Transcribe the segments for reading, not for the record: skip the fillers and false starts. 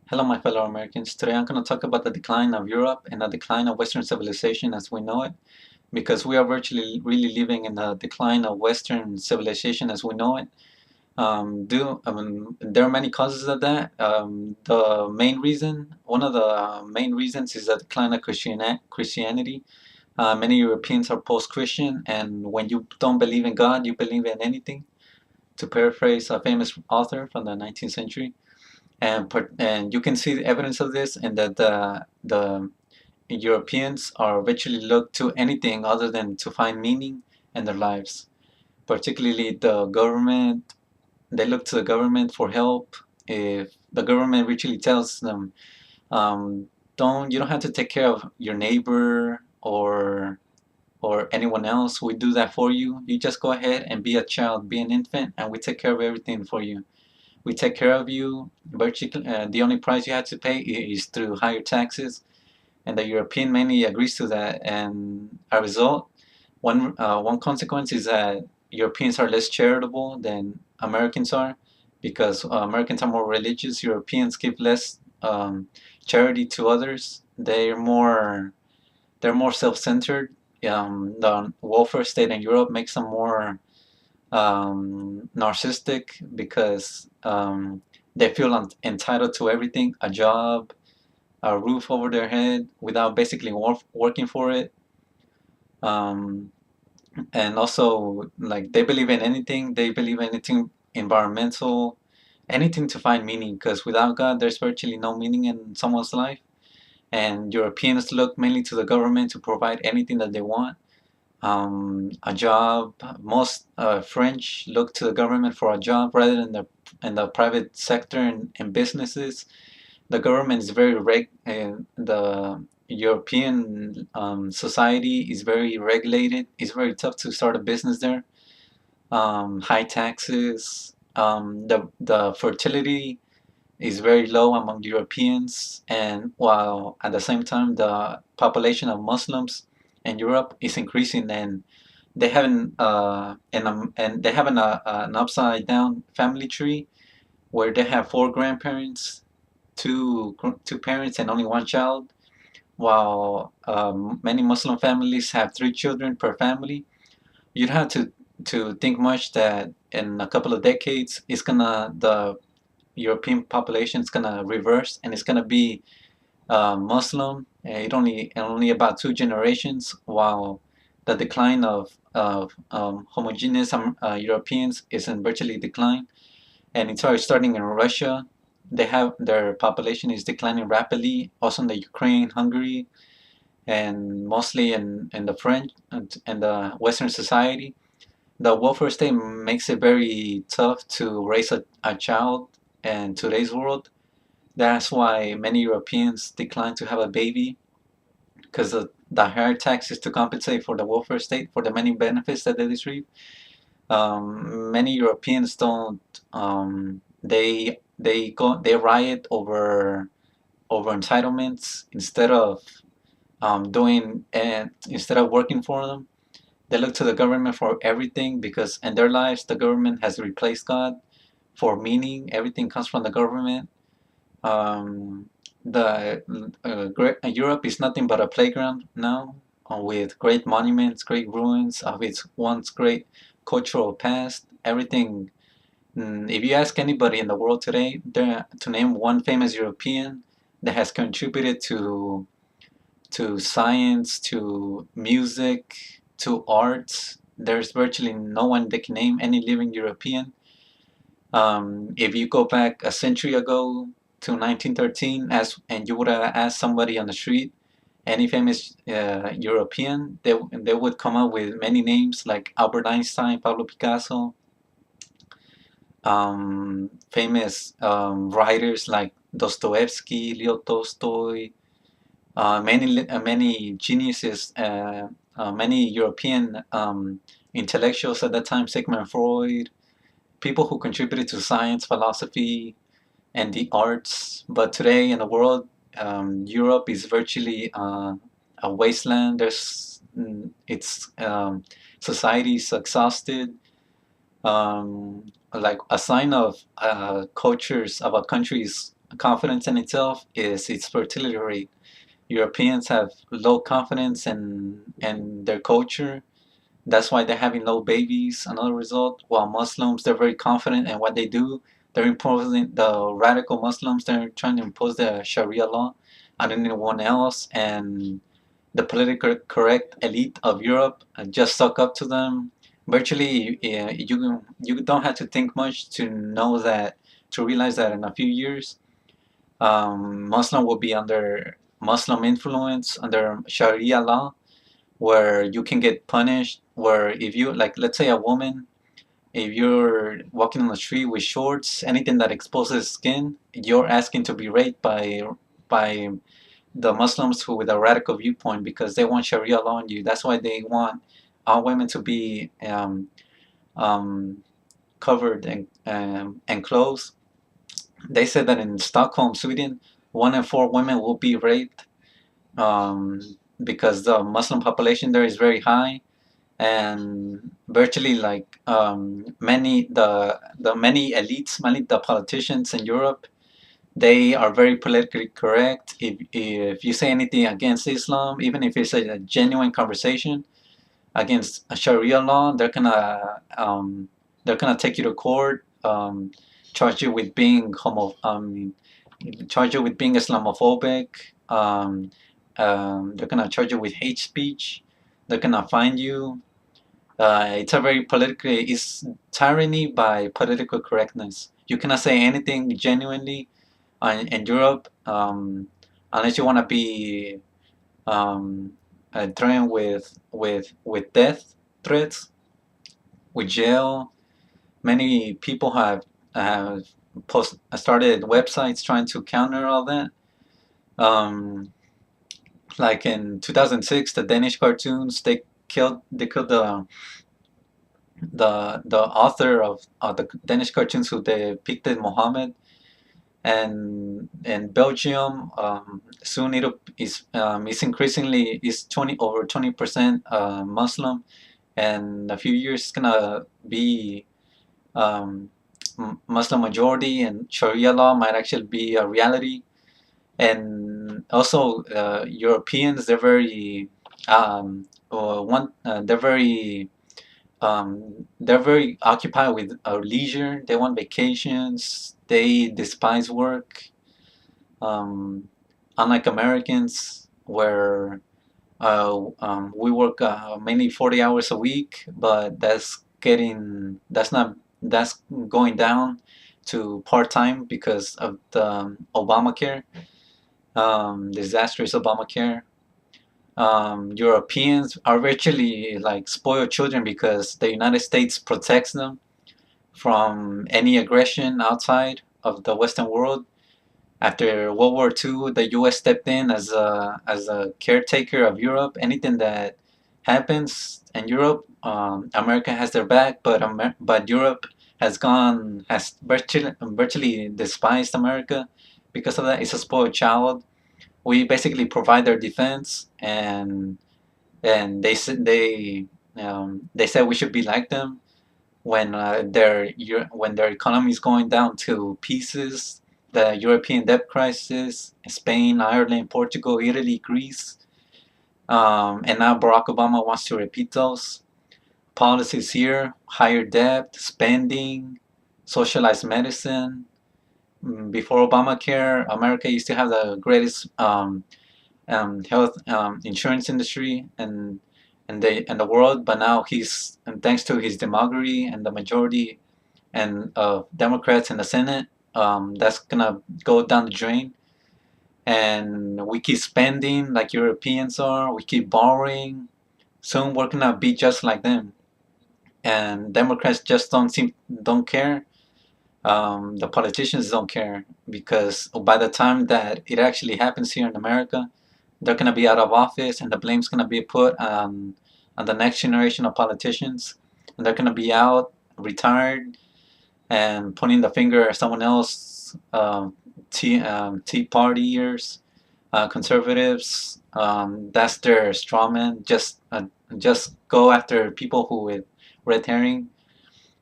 Hello, my fellow Americans. Today I'm going to talk about the decline of Europe and the decline of Western civilization as we know it, because we are virtually really living in the decline of Western civilization as we know it. There are many causes of that. One of the main reasons is the decline of Christianity. Many Europeans are post-Christian, and when you don't believe in God, you believe in anything. To paraphrase a famous author from the 19th century. And you can see the evidence of this in that the Europeans are virtually look to anything other than to find meaning in their lives. Particularly the government, they look to the government for help. If the government virtually tells them, um, you don't have to take care of your neighbor or anyone else. We do that for you. You just go ahead and be a child, be an infant, and we take care of everything for you. We take care of you. Virtually, the only price you have to pay is through higher taxes, and the European mainly agrees to that. And a result, one consequence is that Europeans are less charitable than Americans are, because Americans are more religious. Europeans give less charity to others. They're more self-centered. The welfare state in Europe makes them more narcissistic because they feel entitled to everything, a job, a roof over their head, without basically working for it. Um, and also, like, they believe in anything. They believe in anything environmental, anything to find meaning. Because without God, there's virtually no meaning in someone's life. And Europeans look mainly to the government to provide anything that they want. A job. Most French look to the government for a job rather than the private sector and businesses. The government is very the European society is very regulated. It's very tough to start a business there. High taxes. The fertility is very low among Europeans, and while at the same time the population of Muslims in Europe is increasing, and they have an upside down family tree where they have four grandparents, two parents, and only one child, while many Muslim families have three children per family. You'd have to think much that in a couple of decades, the European population is gonna reverse, and it's gonna be Muslim. It only about two generations, while the decline of homogeneous Europeans is in virtually decline, and it's already starting in Russia. Their population is declining rapidly. Also in the Ukraine, Hungary, and mostly in the French and the Western society. The welfare state makes it very tough to raise a child in today's world. That's why many Europeans decline to have a baby, because the higher taxes to compensate for the welfare state for the many benefits that they receive. Many Europeans don't. They riot over entitlements instead of working for them. They look to the government for everything, because in their lives the government has replaced God for meaning. Everything comes from the government. Um, Europe is nothing but a playground now, with great monuments, great ruins of its once great cultural past. Everything. If you ask anybody in the world today to name one famous European that has contributed to science, to music, to art, there's virtually no one that can name any living European. If you go back a century ago to 1913, and you would have asked somebody on the street, any famous European, they would come up with many names like Albert Einstein, Pablo Picasso, famous writers like Dostoevsky, Leo Tolstoy, many geniuses, many European intellectuals at that time, Sigmund Freud, people who contributed to science, philosophy, and the arts. But today in the world, Europe is virtually a wasteland. Its society is exhausted. Like a sign of cultures of a country is confidence in itself is its fertility rate. Europeans have low confidence in their culture. That's why they're having low babies. Another result, while Muslims, they're very confident in what they do. They're imposing the radical Muslims. They're trying to impose the Sharia law on anyone else, and the politically correct elite of Europe just suck up to them. Virtually, you don't have to think much to know that to realize that in a few years, Muslim will be under Muslim influence under Sharia law, where you can get punished. Where if you like, let's say a woman, if you're walking on the street with shorts, anything that exposes skin, you're asking to be raped by the Muslims who with a radical viewpoint because they want Sharia law on you. That's why they want all women to be um, covered and clothed. They said that in Stockholm, Sweden, 1 in 4 women will be raped um, because the Muslim population there is very high, and virtually like the many elites, mainly the politicians in Europe, they are very politically correct. If you say anything against Islam, even if it's a genuine conversation against a Sharia law, they're gonna take you to court, charge you with being charge you with being Islamophobic. They're gonna charge you with hate speech. They're gonna find you. It's a very politically, it's tyranny by political correctness. You cannot say anything genuinely in Europe, unless you want to be threatened with death threats, with jail. Many people have started websites trying to counter all that. Um, like in 2006, the Danish cartoons they killed the author of the Danish cartoons who depicted Muhammad. And in Belgium, soon is increasingly is 20% Muslim, and in a few years it's gonna be um, Muslim majority, and Sharia law might actually be a reality. And also, Europeans, they're very occupied with leisure. They want vacations. They despise work. Um, Unlike Americans, where we work mainly 40 hours a week, but that's going down to part time because of the Obamacare, disastrous Obamacare. Europeans are virtually like spoiled children because the United States protects them from any aggression outside of the Western world. After World War II, the U.S. stepped in as a caretaker of Europe. Anything that happens in Europe, America has their back, but Europe has virtually despised America because of that. It's a spoiled child. We basically provide their defense, and they said we should be like them when their economy is going down to pieces. The European debt crisis, Spain, Ireland, Portugal, Italy, Greece, and now Barack Obama wants to repeat those policies here: higher debt, spending, socialized medicine. Before Obamacare, America used to have the greatest health insurance industry and the world, but now and thanks to his demagoguery and the majority and Democrats in the Senate, that's gonna go down the drain. And we keep spending like Europeans are. We keep borrowing. Soon we're gonna be just like them. And Democrats just don't care. The politicians don't care because by the time that it actually happens here in America, they're gonna be out of office, and the blame's gonna be put on the next generation of politicians, and they're gonna be out, retired, and pointing the finger at someone else. Tea Partiers, conservatives. That's their strawman. Just go after people who with red herring,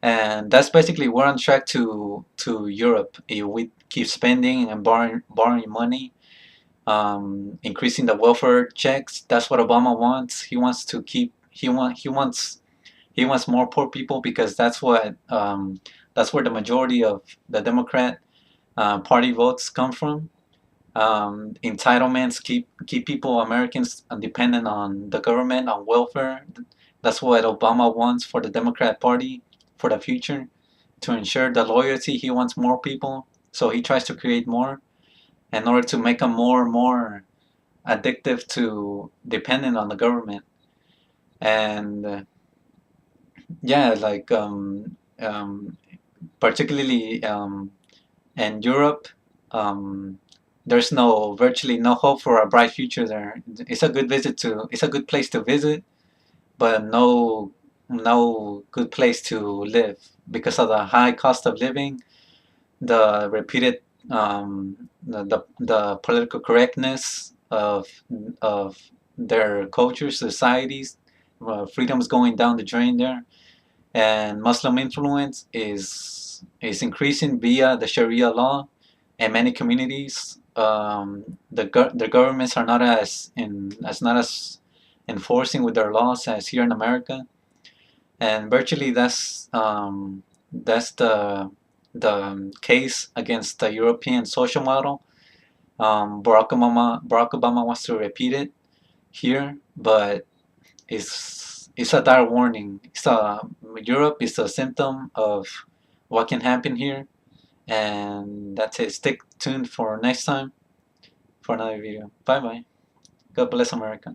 and that's basically we're on track to Europe. If we keep spending and borrowing money, increasing the welfare checks. That's what Obama wants. He wants to keep. He wants more poor people because that's where the majority of the Democrat party votes come from. Entitlements keep people, Americans, dependent on the government, on welfare. That's what Obama wants for the Democrat Party for the future. To ensure the loyalty, he wants more people, so he tries to create more in order to make them more and more addictive to dependent on the government. And yeah, like particularly in Europe, um, there's no virtually no hope for a bright future there. It's a good place to visit, but no good place to live because of the high cost of living, the repeated the political correctness of their culture, societies, freedom's going down the drain there, and Muslim influence is increasing via the Sharia law, and many communities the governments are not as enforcing with their laws as here in America, and virtually that's the case against the European social model. Barack Obama wants to repeat it here, but it's a dire warning. Europe is a symptom of what can happen here, and that's it. Stay tuned for next time for another video. Bye bye. God bless America.